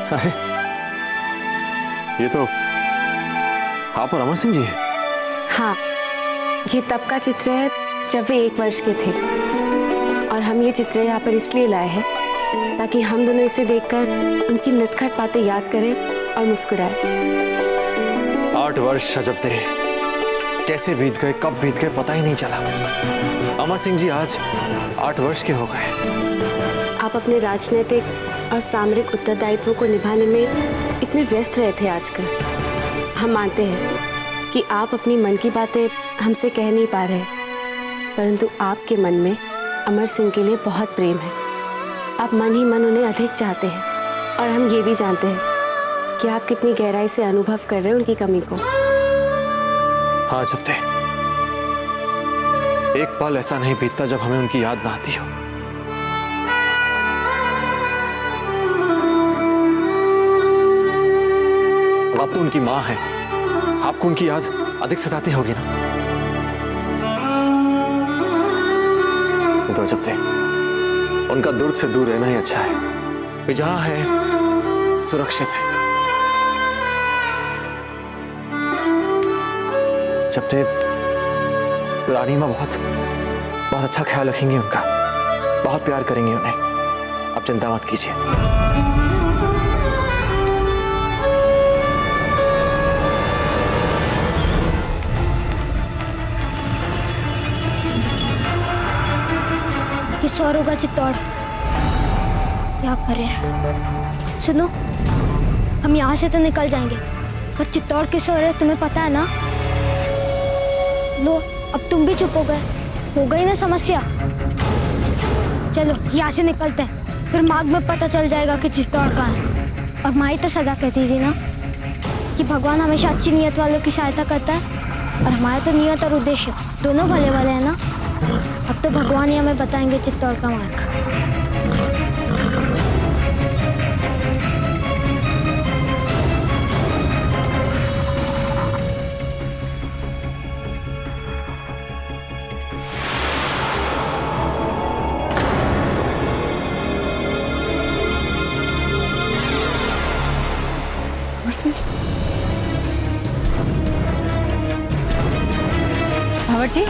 अरे ये तो आप और अमर सिंह जी है। हाँ, ये तब का चित्र है जब वे 1 वर्ष के थे। और हम ये चित्र यहाँ पर इसलिए लाए हैं ताकि हम दोनों इसे देखकर उनकी नटखट बातें याद करें और मुस्कुराएं। 8 वर्ष अजब थे, कैसे बीत गए, कब बीत गए पता ही नहीं चला। अमर सिंह जी आज 8 वर्ष के हो गए। आप अपने राजनीतिक और सामरिक उत्तरदायित्वों को निभाने में इतने व्यस्त रहे थे आजकल। हम मानते हैं कि आप अपनी मन की बातें हमसे कह नहीं पा रहे, परंतु आपके मन में अमर सिंह के लिए बहुत प्रेम है। आप मन ही मन उन्हें अधिक चाहते हैं और हम ये भी जानते हैं कि आप कितनी गहराई से अनुभव कर रहे हैं उनकी कमी को। हाँ जब थे, एक पल ऐसा नहीं बीतता जब हमें उनकी याद ना आती हो। आप तो उनकी माँ हैं, आपको उनकी याद अधिक सताती होगी ना। तो जब थे, उनका दुर्ग से दूर रहना ही अच्छा है। वे जहां है सुरक्षित है। जब थे रानी माँ बहुत अच्छा ख्याल रखेंगी उनका, बहुत प्यार करेंगी उन्हें। आप चिंता मत कीजिए। किस और होगा चित्तौड़। क्या करें? सुनो, हम यहाँ से तो निकल जाएंगे, पर चित्तौड़ किस और है तुम्हें पता है ना? लो, अब तुम भी चुप हो गई ना समस्या। चलो यहाँ से निकलते हैं, फिर मार्ग में पता चल जाएगा कि चित्तौड़ कहाँ है। और माई तो सदा कहती थी ना कि भगवान हमेशा अच्छी नियत वालों की सहायता करता है, और हमारा तो नियत और उद्देश्य दोनों भले वाले हैं ना। अब तो भगवान ही हमें बताएंगे चित्तौड़ का मार्ग। भंवर जी,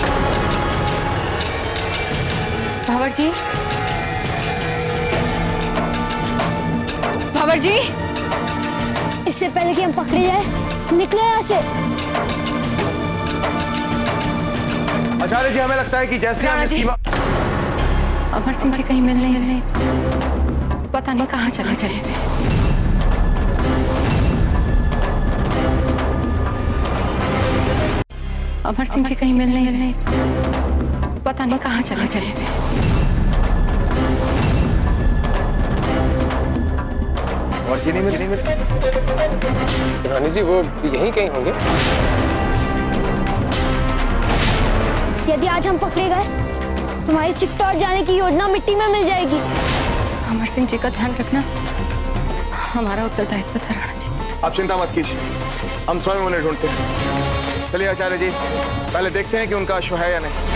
भंवर जी, भंवर जी, इससे पहले कि हम पकड़े जाए, निकले यहाँ से। आचार्य जी, हमें लगता है कि जैसे हमने सीमा। अमर सिंह जी कहीं मिल नहीं रहे, पता नहीं कहाँ चले गए। अमर सिंह जी कहीं मिल नहीं रहे, पता नहीं कहाँ चले गए। और जी नहीं मिल। रानी जी, वो यहीं कहीं होंगे। यदि आज हम पकड़े गए, तुम्हारी चित्तौड़ जाने की योजना मिट्टी में मिल जाएगी। अमर सिंह जी का ध्यान रखना हमारा उत्तरदायित्व था राणा जी। आप चिंता मत कीजिए, हम स्वयं उन्हें ढूंढते हैं। चलिए आचार्य जी, पहले देखते हैं कि उनका अश्व है या नहीं।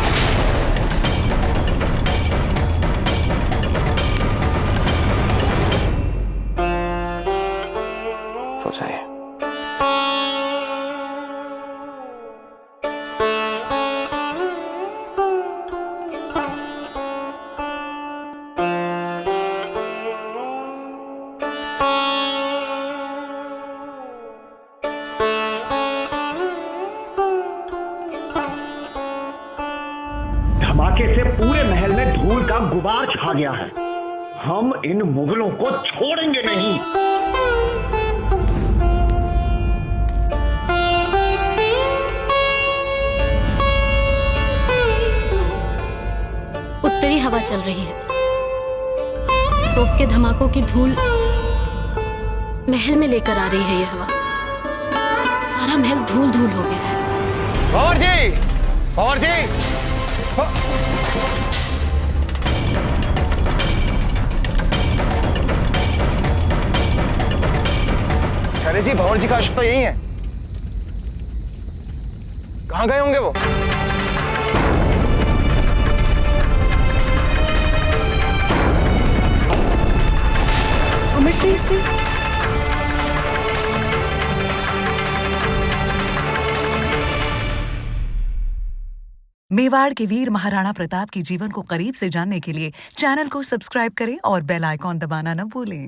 सोचा है धमाके से पूरे महल में धूल का गुबार छा गया है। हम इन मुगलों को छोड़ेंगे नहीं। उत्तरी हवा चल रही है, तोप के धमाकों की धूल महल में लेकर आ रही है। यह हवा, सारा महल धूल धूल हो गया है। भंवर जी, भंवर जी, आचार्य जी, भंवर जी का अश्व तो यही है। कहाँ गए होंगे वो? अमर सिंह, मेवाड़ के वीर महाराणा प्रताप के जीवन को करीब से जानने के लिए चैनल को सब्सक्राइब करें और बेल आइकॉन दबाना न भूलें।